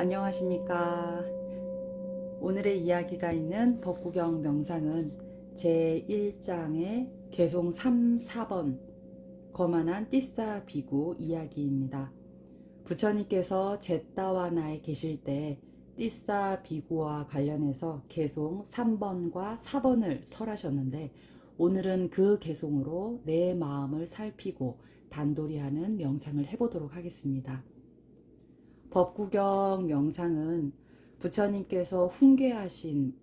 안녕하십니까. 오늘의 이야기가 있는 법구경 명상은 제1장의 개송 3, 4번 거만한 띠싸 비구 이야기입니다. 부처님께서 제따와나에 계실 때 띠싸 비구와 관련해서 개송 3번과 4번을 설하셨는데, 오늘은 그 개송으로 내 마음을 살피고 단도리하는 명상을 해보도록 하겠습니다. 법구경 명상은 부처님께서 훈계하신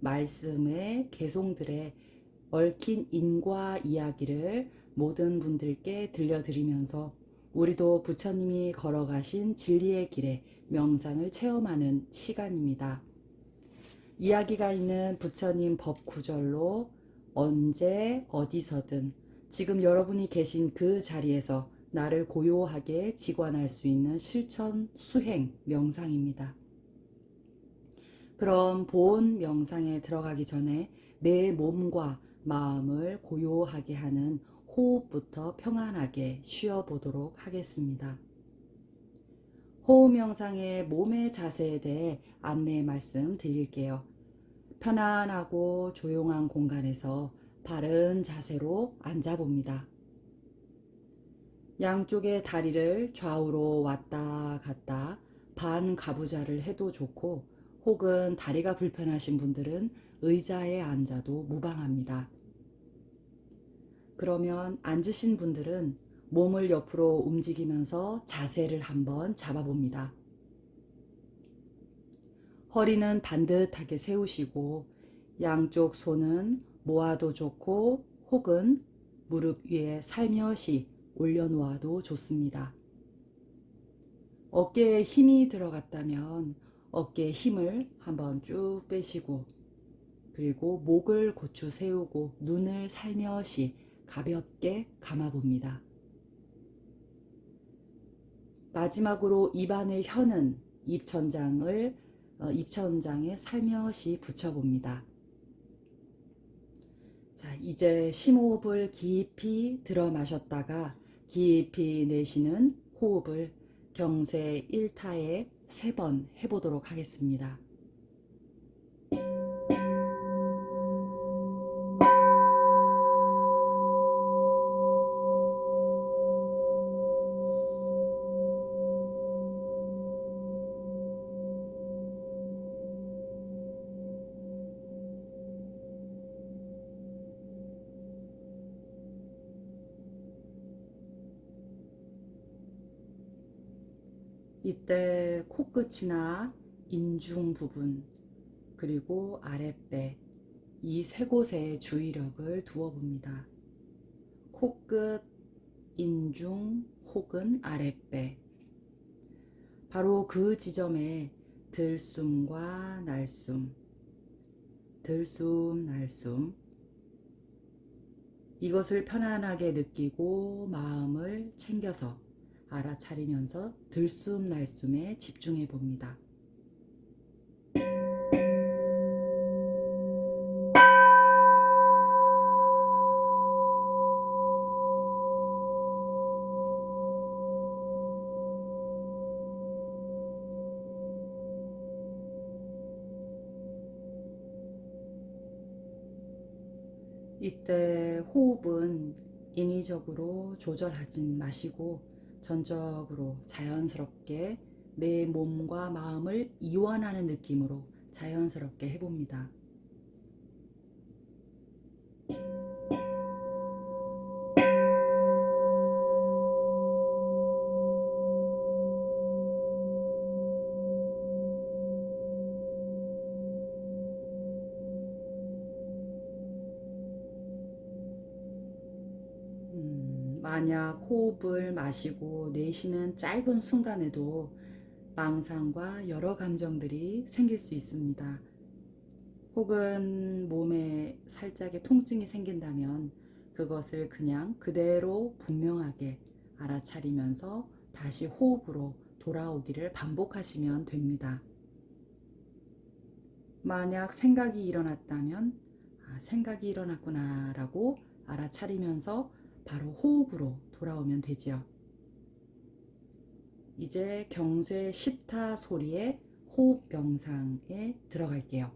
말씀의 개송들의 얽힌 인과 이야기를 모든 분들께 들려드리면서 우리도 부처님이 걸어가신 진리의 길에 명상을 체험하는 시간입니다. 이야기가 있는 부처님 법구절로 언제 어디서든 지금 여러분이 계신 그 자리에서 나를 고요하게 직관할 수 있는 실천 수행 명상입니다. 그럼 본 명상에 들어가기 전에 내 몸과 마음을 고요하게 하는 호흡부터 평안하게 쉬어보도록 하겠습니다. 호흡 명상의 몸의 자세에 대해 안내 말씀 드릴게요. 편안하고 조용한 공간에서 바른 자세로 앉아봅니다. 양쪽의 다리를 좌우로 왔다 갔다 반가부좌를 해도 좋고, 혹은 다리가 불편하신 분들은 의자에 앉아도 무방합니다. 그러면 앉으신 분들은 몸을 옆으로 움직이면서 자세를 한번 잡아봅니다. 허리는 반듯하게 세우시고 양쪽 손은 모아도 좋고, 혹은 무릎 위에 살며시 올려놓아도 좋습니다. 어깨에 힘이 들어갔다면 어깨에 힘을 한번 쭉 빼시고, 그리고 목을 고추 세우고 눈을 살며시 가볍게 감아봅니다. 마지막으로 입안에 혀는 입천장에 살며시 붙여봅니다. 자, 이제 심호흡을 깊이 들어 마셨다가 깊이 내쉬는 호흡을 경세 1타에 3번 해보도록 하겠습니다. 이때 코끝이나 인중 부분, 그리고 아랫배, 이 세 곳에 주의력을 두어 봅니다. 코끝, 인중 혹은 아랫배, 바로 그 지점에 들숨과 날숨, 들숨, 날숨, 이것을 편안하게 느끼고 마음을 챙겨서 알아차리면서 들숨, 날숨에 집중해 봅니다. 이때 호흡은 인위적으로 조절하진 마시고 전적으로 자연스럽게 내 몸과 마음을 이완하는 느낌으로 자연스럽게 해봅니다. 만약 호흡을 마시고 내쉬는 짧은 순간에도 망상과 여러 감정들이 생길 수 있습니다. 혹은 몸에 살짝의 통증이 생긴다면 그것을 그냥 그대로 분명하게 알아차리면서 다시 호흡으로 돌아오기를 반복하시면 됩니다. 만약 생각이 일어났다면 생각이 일어났구나 라고 알아차리면서 바로 호흡으로 돌아오면 되죠. 이제 경쇠 10타 소리의 호흡 명상에 들어갈게요.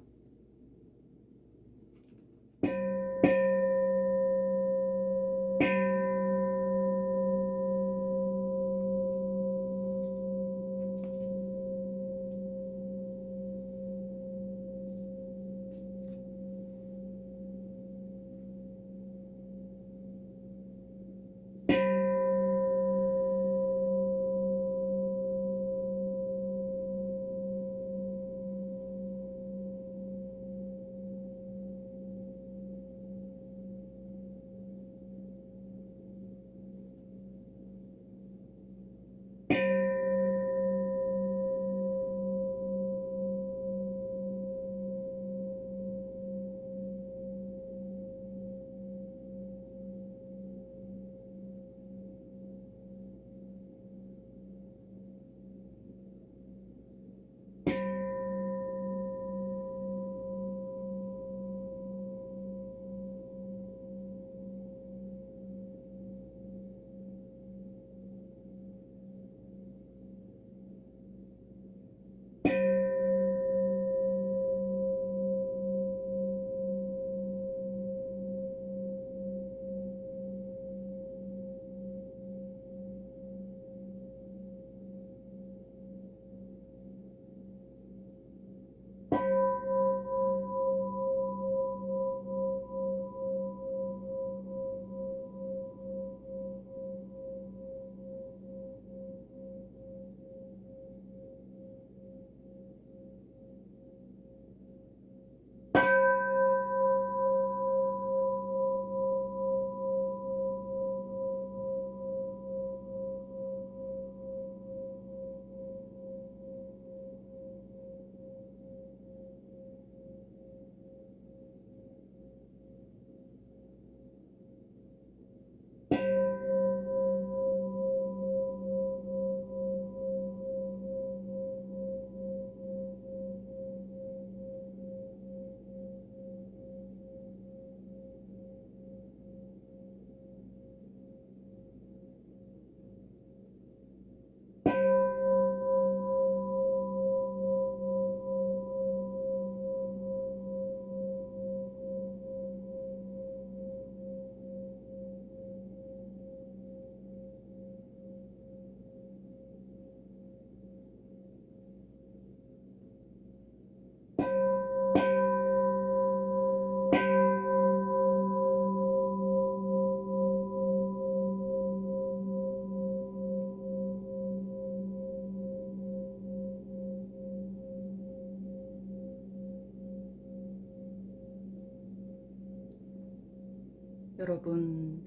여러분,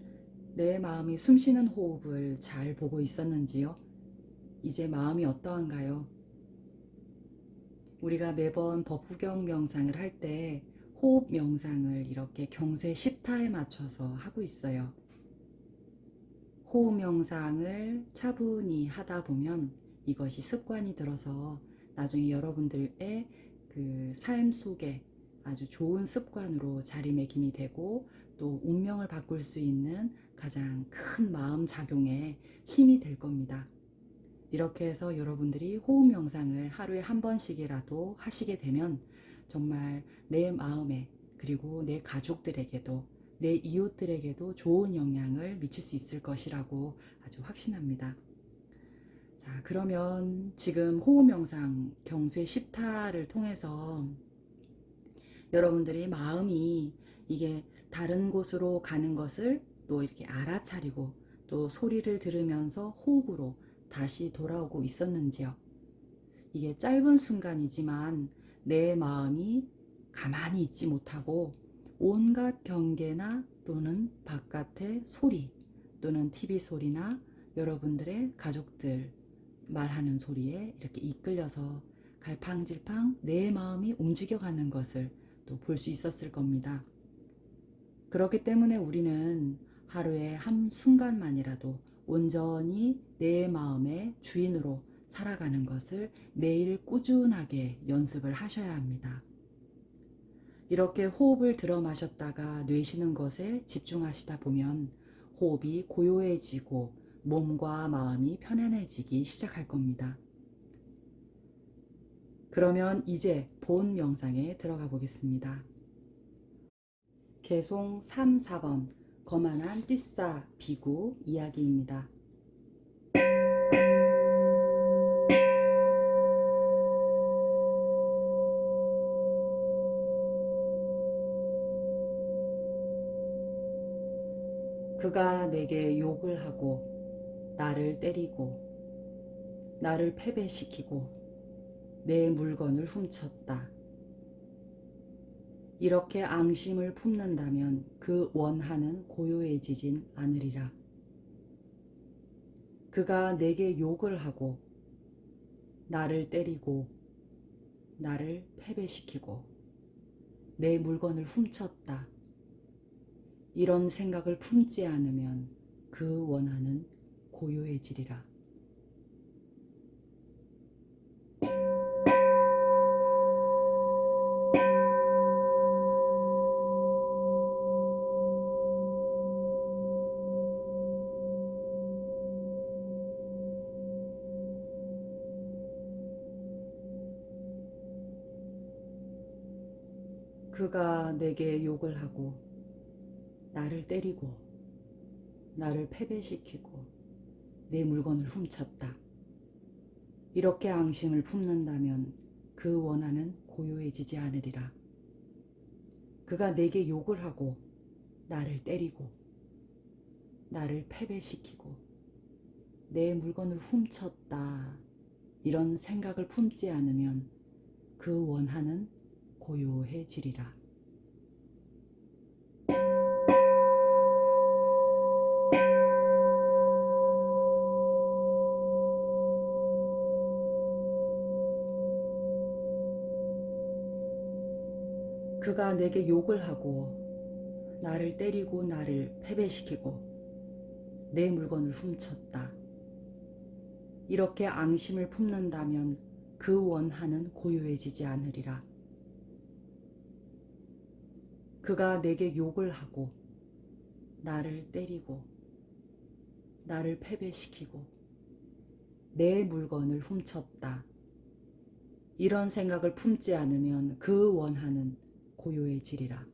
내 마음이 숨쉬는 호흡을 잘 보고 있었는지요? 이제 마음이 어떠한가요? 우리가 매번 법후경 명상을 할 때 호흡 명상을 이렇게 경쇠 10타에 맞춰서 하고 있어요. 호흡 명상을 차분히 하다 보면 이것이 습관이 들어서 나중에 여러분들의 그 삶 속에 아주 좋은 습관으로 자리매김이 되고 또 운명을 바꿀 수 있는 가장 큰 마음 작용에 힘이 될 겁니다. 이렇게 해서 여러분들이 호흡 명상을 하루에 한 번씩이라도 하시게 되면 정말 내 마음에 그리고 내 가족들에게도 내 이웃들에게도 좋은 영향을 미칠 수 있을 것이라고 아주 확신합니다. 자, 그러면 지금 호흡 명상 경쇠 10타를 통해서 여러분들이 마음이 이게 다른 곳으로 가는 것을 또 이렇게 알아차리고 또 소리를 들으면서 호흡으로 다시 돌아오고 있었는지요? 이게 짧은 순간이지만 내 마음이 가만히 있지 못하고 온갖 경계나 또는 바깥의 소리 또는 TV 소리나 여러분들의 가족들 말하는 소리에 이렇게 이끌려서 갈팡질팡 내 마음이 움직여가는 것을 또 볼 수 있었을 겁니다. 그렇기 때문에 우리는 하루에 한 순간만이라도 온전히 내 마음의 주인으로 살아가는 것을 매일 꾸준하게 연습을 하셔야 합니다. 이렇게 호흡을 들어 마셨다가 내쉬는 것에 집중하시다 보면 호흡이 고요해지고 몸과 마음이 편안해지기 시작할 겁니다. 그러면 이제 본 명상에 들어가 보겠습니다. 개송 3, 4번 거만한 띠싸 비구 이야기입니다. 그가 내게 욕을 하고 나를 때리고 나를 패배시키고 내 물건을 훔쳤다. 이렇게 앙심을 품는다면 그 원한은 고요해지진 않으리라. 그가 내게 욕을 하고 나를 때리고 나를 패배시키고 내 물건을 훔쳤다. 이런 생각을 품지 않으면 그 원한은 고요해지리라. 그가 내게 욕을 하고 나를 때리고 나를 패배시키고 내 물건을 훔쳤다. 이렇게 앙심을 품는다면 그 원한은 고요해지지 않으리라. 그가 내게 욕을 하고 나를 때리고 나를 패배시키고 내 물건을 훔쳤다. 이런 생각을 품지 않으면 그 원한은 고요해지리라. 그가 내게 욕을 하고 나를 때리고 나를 패배시키고 내 물건을 훔쳤다. 이렇게 앙심을 품는다면 그 원한은 고요해지지 않으리라. 그가 내게 욕을 하고 나를 때리고 나를 패배시키고 내 물건을 훔쳤다. 이런 생각을 품지 않으면 그 원한은 고요해지리라.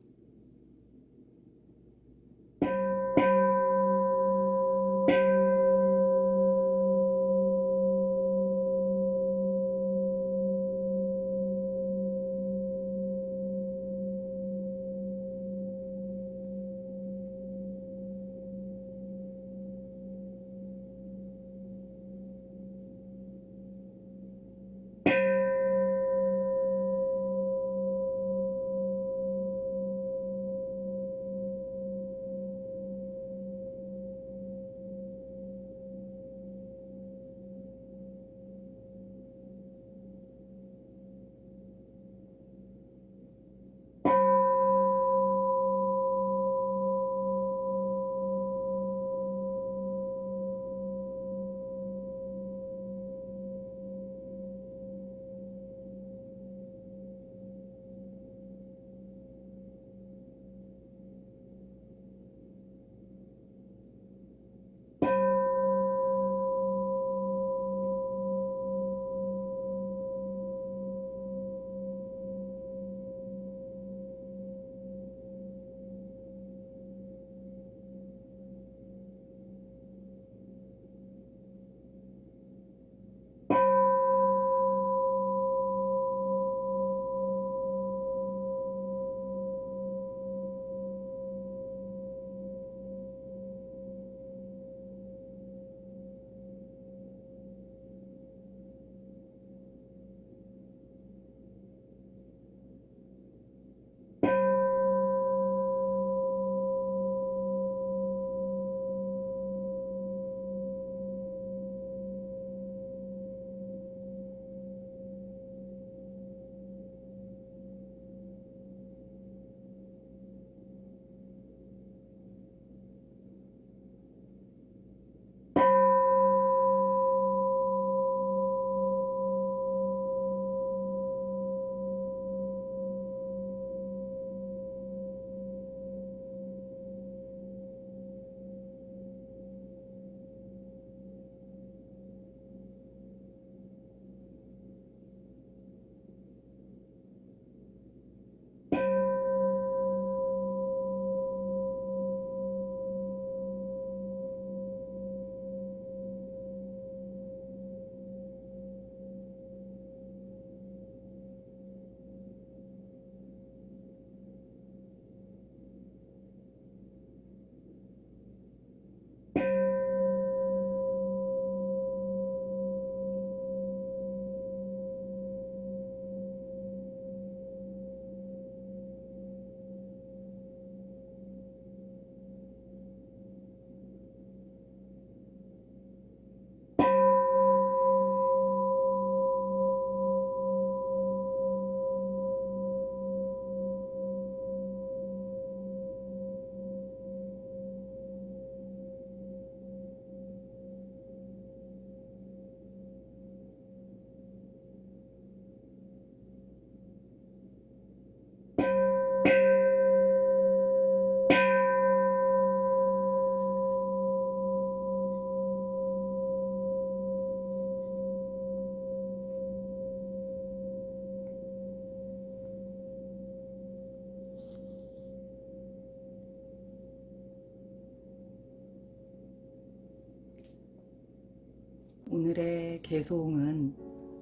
오늘의 개송은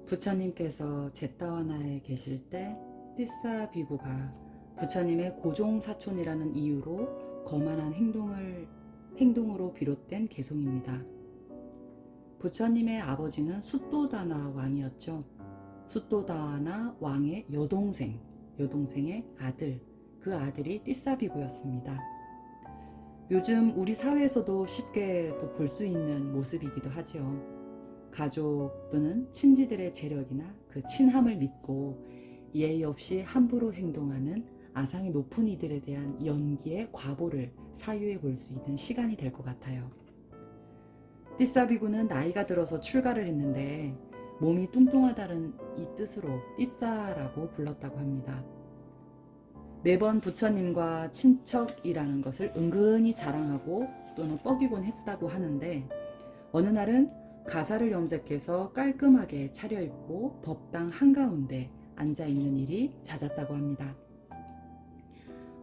부처님께서 제타와나에 계실 때 띠싸 비구가 부처님의 고종 사촌이라는 이유로 거만한 행동으로 비롯된 개송입니다. 부처님의 아버지는 숫도다나 왕이었죠. 숫도다나 왕의 여동생의 아들, 그 아들이 띠싸 비구였습니다. 요즘 우리 사회에서도 쉽게 또 볼 수 있는 모습이기도 하죠. 가족 또는 친지들의 재력이나 그 친함을 믿고 예의 없이 함부로 행동하는 아상이 높은 이들에 대한 연기의 과보를 사유해 볼 수 있는 시간이 될 것 같아요. 띠싸 비구는 나이가 들어서 출가를 했는데 몸이 뚱뚱하다는 이 뜻으로 띠싸라고 불렀다고 합니다. 매번 부처님과 친척이라는 것을 은근히 자랑하고 또는 뻐기곤 했다고 하는데 어느 날은 가사를 염색해서 깔끔하게 차려입고 법당 한가운데 앉아있는 일이 잦았다고 합니다.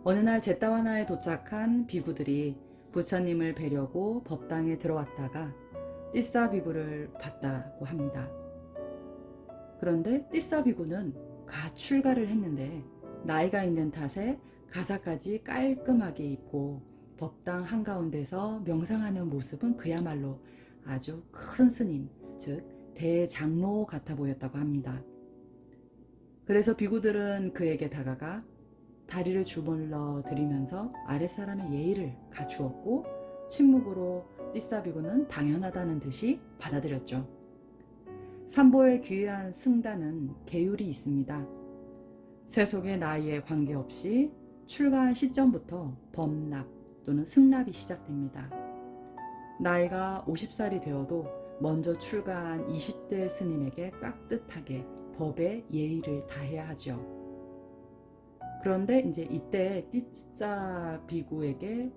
어느 날 제타와나에 도착한 비구들이 부처님을 뵈려고 법당에 들어왔다가 띠싸 비구를 봤다고 합니다. 그런데 띠싸 비구는 가출가를 했는데 나이가 있는 탓에 가사까지 깔끔하게 입고 법당 한가운데서 명상하는 모습은 그야말로 아주 큰 스님, 즉 대장로 같아 보였다고 합니다. 그래서 비구들은 그에게 다가가 다리를 주물러 드리면서 아랫사람의 예의를 갖추었고 침묵으로 띠싸 비구는 당연하다는 듯이 받아들였죠. 삼보의 귀한 승단은 계율이 있습니다. 세속의 나이에 관계없이 출가한 시점부터 범납 또는 승납이 시작됩니다. 나이가 50살이 되어도 먼저 출가한 20대 스님에게 깍듯하게 법의 예의를 다해야 하죠. 그런데 이제 이때 띠싸 비구에게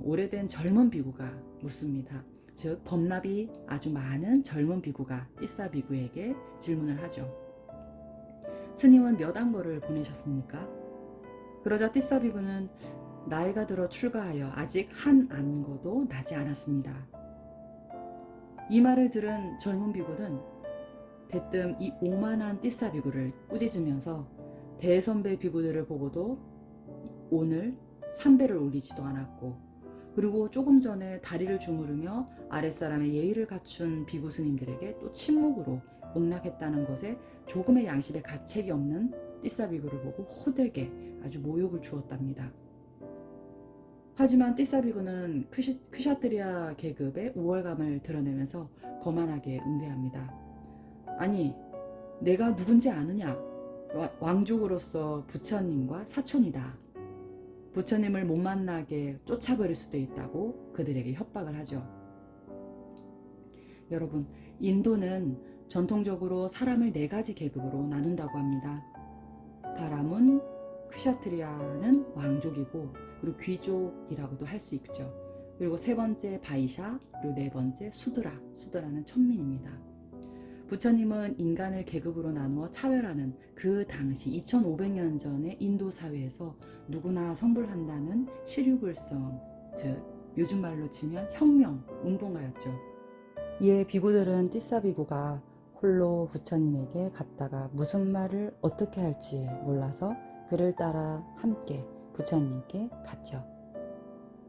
오래된 젊은 비구가 묻습니다. 즉 범납이 아주 많은 젊은 비구가 띠싸 비구에게 질문을 하죠. 스님은 몇 안거를 보내셨습니까? 그러자 띠싸 비구는 나이가 들어 출가하여 아직 한 안거도 나지 않았습니다. 이 말을 들은 젊은 비구는 대뜸 이 오만한 띠싸 비구를 꾸짖으면서 대선배 비구들을 보고도 오늘 삼배를 올리지도 않았고 그리고 조금 전에 다리를 주무르며 아랫사람의 예의를 갖춘 비구 스님들에게 또 침묵으로 응락했다는 것에 조금의 양심의 가책이 없는 띠싸 비구를 보고 호되게 아주 모욕을 주었답니다. 하지만 띠싸 비구는 크샤트리아 계급의 우월감을 드러내면서 거만하게 응대합니다. 아니, 내가 누군지 아느냐? 왕족으로서 부처님과 사촌이다. 부처님을 못 만나게 쫓아버릴 수도 있다고 그들에게 협박을 하죠. 여러분, 인도는 전통적으로 사람을 4가지 계급으로 나눈다고 합니다. 바라문, 크샤트리아는 왕족이고 그리고 귀족이라고도 할 수 있죠. 그리고 3번째 바이샤, 그리고 4번째 수드라는 천민입니다. 부처님은 인간을 계급으로 나누어 차별하는 그 당시 2500년 전의 인도 사회에서 누구나 성불한다는 시류불성, 즉 요즘 말로 치면 혁명 운동가였죠. 이에 비구들은 띠싸 비구가 홀로 부처님에게 갔다가 무슨 말을 어떻게 할지 몰라서 그를 따라 함께 부처님께 갔죠.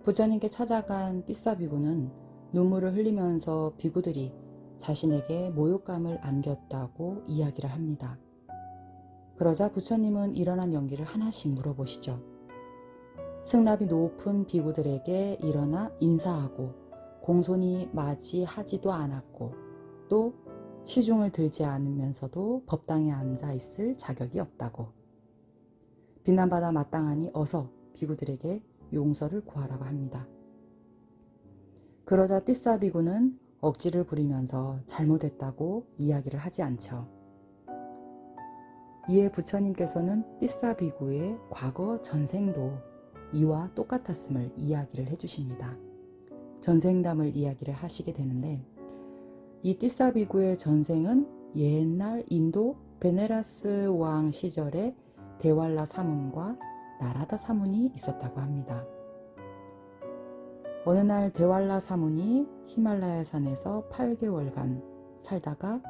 부처님께 찾아간 띠싸 비구는 눈물을 흘리면서 비구들이 자신에게 모욕감을 안겼다고 이야기를 합니다. 그러자 부처님은 일어난 연기를 하나씩 물어보시죠. 승납이 높은 비구들에게 일어나 인사하고 공손히 맞이하지도 않았고 또 시중을 들지 않으면서도 법당에 앉아 있을 자격이 없다고. 비난받아 마땅하니 어서 비구들에게 용서를 구하라고 합니다. 그러자 띠싸 비구는 억지를 부리면서 잘못했다고 이야기를 하지 않죠. 이에 부처님께서는 띠싸 비구의 과거 전생도 이와 똑같았음을 이야기를 해주십니다. 전생담을 이야기를 하시게 되는데 이 띠싸 비구의 전생은 옛날 인도 베네라스 왕 시절에 데왈라 사문과 나라다 사문이 있었다고 합니다. 어느 날 데왈라 사문이 히말라야 산에서 8개월간 살다가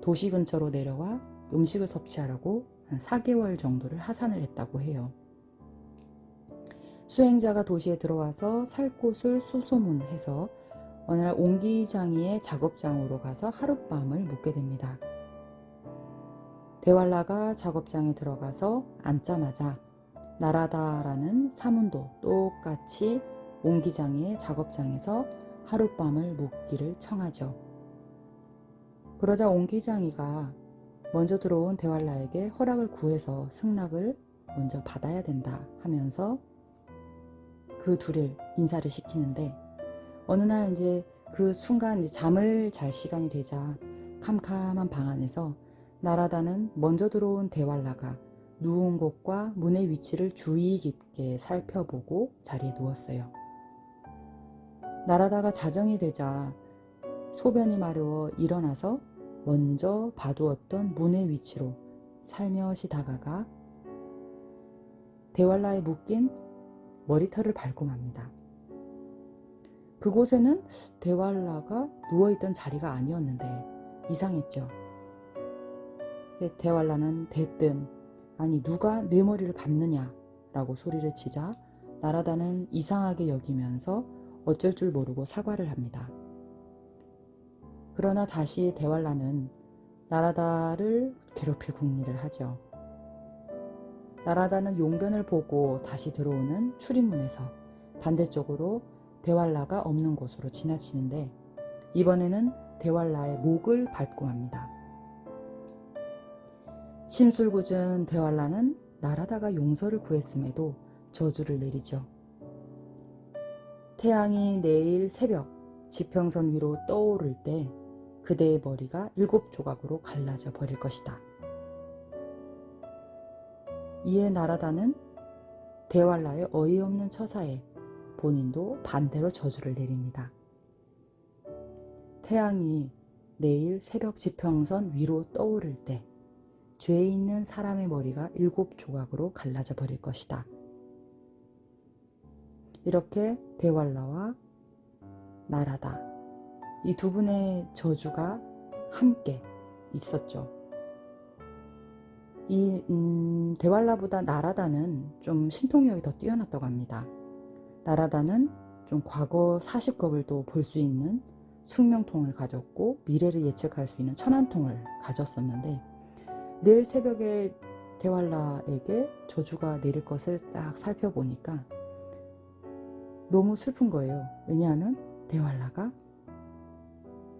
도시 근처로 내려와 음식을 섭취하려고 한 4개월 정도를 하산을 했다고 해요. 수행자가 도시에 들어와서 살 곳을 수소문해서 어느 날 옹기장이의 작업장으로 가서 하룻밤을 묵게 됩니다. 대왈라가 작업장에 들어가서 앉자마자 나라다라는 사문도 똑같이 옹기장이의 작업장에서 하룻밤을 묵기를 청하죠. 그러자 옹기장이가 먼저 들어온 대왈라에게 허락을 구해서 승낙을 먼저 받아야 된다 하면서 그 둘을 인사를 시키는데, 어느 날 이제 그 순간 이제 잠을 잘 시간이 되자 캄캄한 방 안에서 나라다는 먼저 들어온 대왈라가 누운 곳과 문의 위치를 주의 깊게 살펴보고 자리에 누웠어요. 나라다가 자정이 되자 소변이 마려워 일어나서 먼저 봐두었던 문의 위치로 살며시 다가가 대왈라에 묶인 머리털을 밟고 맙니다. 그곳에는 대왈라가 누워있던 자리가 아니었는데 이상했죠. 대왈라는 대뜸 아니 누가 내 머리를 밟느냐 라고 소리를 치자 나라다는 이상하게 여기면서 어쩔 줄 모르고 사과를 합니다. 그러나 다시 대왈라는 나라다를 괴롭힐 궁리를 하죠. 나라다는 용변을 보고 다시 들어오는 출입문에서 반대쪽으로 대왈라가 없는 곳으로 지나치는데, 이번에는 대왈라의 목을 밟고 맙니다. 심술궂은 대왈라는 나라다가 용서를 구했음에도 저주를 내리죠. 태양이 내일 새벽 지평선 위로 떠오를 때 그대의 머리가 7조각으로 갈라져 버릴 것이다. 이에 나라다는 대왈라의 어이없는 처사에 본인도 반대로 저주를 내립니다. 태양이 내일 새벽 지평선 위로 떠오를 때 죄 있는 사람의 머리가 7조각으로 갈라져 버릴 것이다. 이렇게 대왈라와 나라다, 이 두 분의 저주가 함께 있었죠. 이 대왈라보다 나라다는 좀 신통력이 더 뛰어났다고 합니다. 나라다는 좀 과거 40겁을 볼 수 있는 숙명통을 가졌고 미래를 예측할 수 있는 천안통을 가졌었는데, 내일 새벽에 대왈라에게 저주가 내릴 것을 딱 살펴보니까 너무 슬픈 거예요. 왜냐하면 대왈라가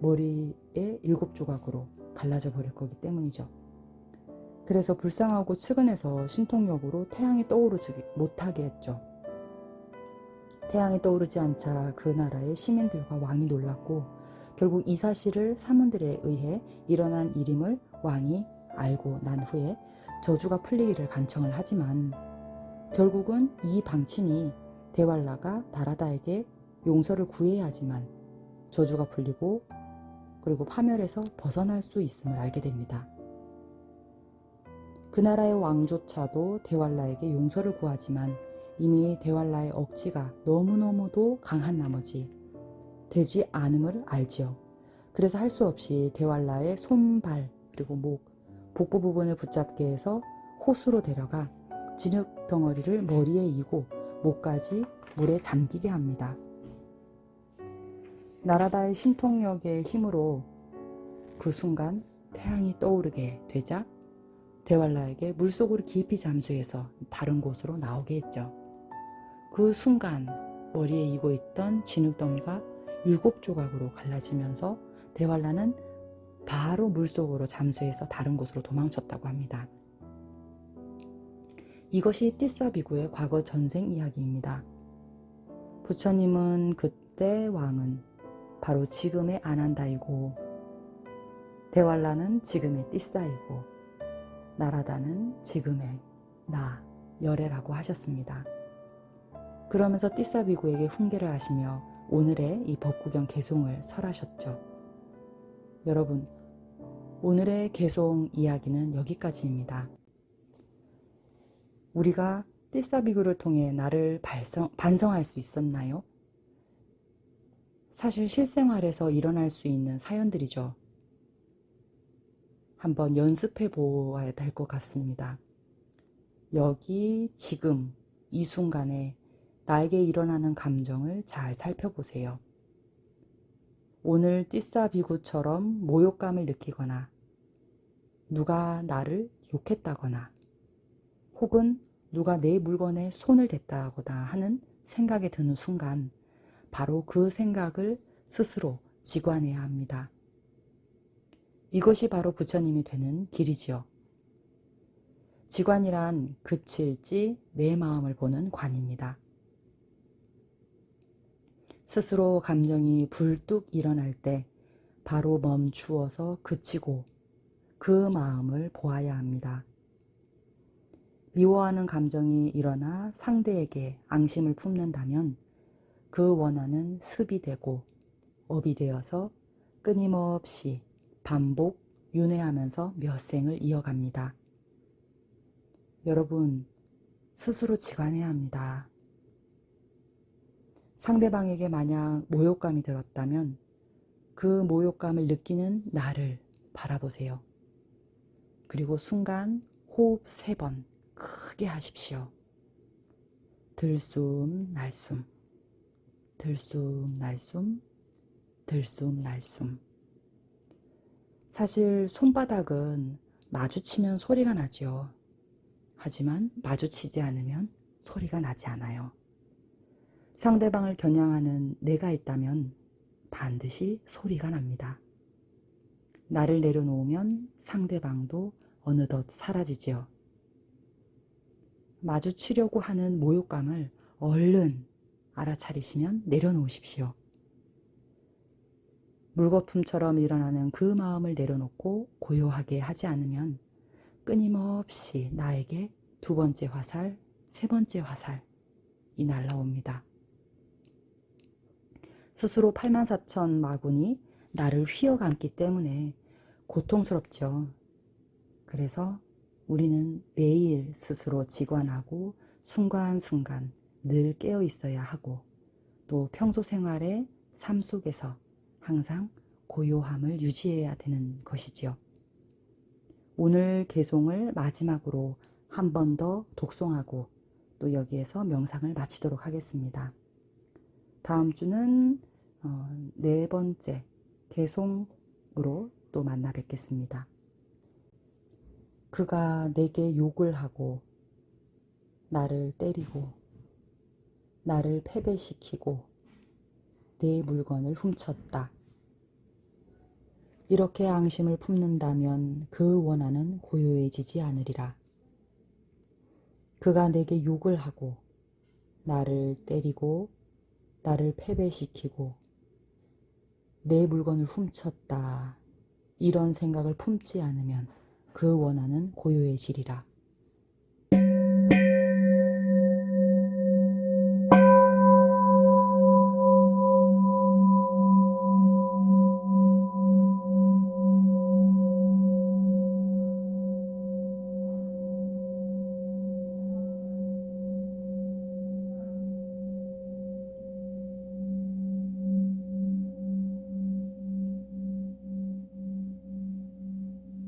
머리에 7조각으로 갈라져 버릴 거기 때문이죠. 그래서 불쌍하고 측은해서 신통력으로 태양이 떠오르지 못하게 했죠. 태양이 떠오르지 않자 그 나라의 시민들과 왕이 놀랐고, 결국 이 사실을 사문들에 의해 일어난 일임을 왕이 알고 난 후에 저주가 풀리기를 간청을 하지만, 결국은 이 방침이 대왈라가 나라다에게 용서를 구해야 하지만 저주가 풀리고 그리고 파멸에서 벗어날 수 있음을 알게 됩니다. 그 나라의 왕조차도 대왈라에게 용서를 구하지만 이미 대왈라의 억지가 너무너무도 강한 나머지 되지 않음을 알지요. 그래서 할 수 없이 대왈라의 손발 그리고 목, 복부 부분을 붙잡게 해서 호수로 데려가 진흙 덩어리를 머리에 이고 목까지 물에 잠기게 합니다. 나라다의 신통력의 힘으로 그 순간 태양이 떠오르게 되자 대왈라에게 물속으로 깊이 잠수해서 다른 곳으로 나오게 했죠. 그 순간 머리에 이고 있던 진흙덩이가 7조각으로 갈라지면서 대왈라는 바로 물속으로 잠수해서 다른 곳으로 도망쳤다고 합니다. 이것이 띠사비구의 과거 전생 이야기입니다. 부처님은 그때 왕은 바로 지금의 아난다이고, 대왈라는 지금의 띠사이고, 나라다는 지금의 나 열애라고 하셨습니다. 그러면서 띠사비구에게 훈계를 하시며 오늘의 이 법구경 개송을 설하셨죠. 여러분, 오늘의 개송 이야기는 여기까지입니다. 우리가 띠사비구를 통해 나를 반성할 수 있었나요? 사실 실생활에서 일어날 수 있는 사연들이죠. 한번 연습해 보아야 될 것 같습니다. 여기 지금 이 순간에 나에게 일어나는 감정을 잘 살펴보세요. 오늘 띠싸비구처럼 모욕감을 느끼거나 누가 나를 욕했다거나 혹은 누가 내 물건에 손을 댔다거나 하는 생각이 드는 순간 바로 그 생각을 스스로 직관해야 합니다. 이것이 바로 부처님이 되는 길이지요. 직관이란 그칠지 내 마음을 보는 관입니다. 스스로 감정이 불뚝 일어날 때 바로 멈추어서 그치고 그 마음을 보아야 합니다. 미워하는 감정이 일어나 상대에게 앙심을 품는다면 그 원한은 습이 되고 업이 되어서 끊임없이 반복, 윤회하면서 몇 생을 이어갑니다. 여러분, 스스로 직관해야 합니다. 상대방에게 만약 모욕감이 들었다면 그 모욕감을 느끼는 나를 바라보세요. 그리고 순간 호흡 3번 크게 하십시오. 들숨 날숨, 들숨 날숨, 들숨 날숨. 사실 손바닥은 마주치면 소리가 나죠. 하지만 마주치지 않으면 소리가 나지 않아요. 상대방을 겨냥하는 내가 있다면 반드시 소리가 납니다. 나를 내려놓으면 상대방도 어느덧 사라지지요. 마주치려고 하는 모욕감을 얼른 알아차리시면 내려놓으십시오. 물거품처럼 일어나는 그 마음을 내려놓고 고요하게 하지 않으면 끊임없이 나에게 2번째 화살, 3번째 화살이 날라옵니다. 스스로 84,000 마군이 나를 휘어감기 때문에 고통스럽죠. 그래서 우리는 매일 스스로 직관하고 순간순간 늘 깨어 있어야 하고 또 평소 생활의 삶 속에서 항상 고요함을 유지해야 되는 것이지요. 오늘 개송을 마지막으로 한 번 더 독송하고 또 여기에서 명상을 마치도록 하겠습니다. 다음 주는 4번째 개송으로 또 만나 뵙겠습니다. 그가 내게 욕을 하고 나를 때리고 나를 패배시키고 내 물건을 훔쳤다. 이렇게 앙심을 품는다면 그 원한은 고요해지지 않으리라. 그가 내게 욕을 하고 나를 때리고 나를 패배시키고 내 물건을 훔쳤다. 이런 생각을 품지 않으면 그 원한은 고요해지리라.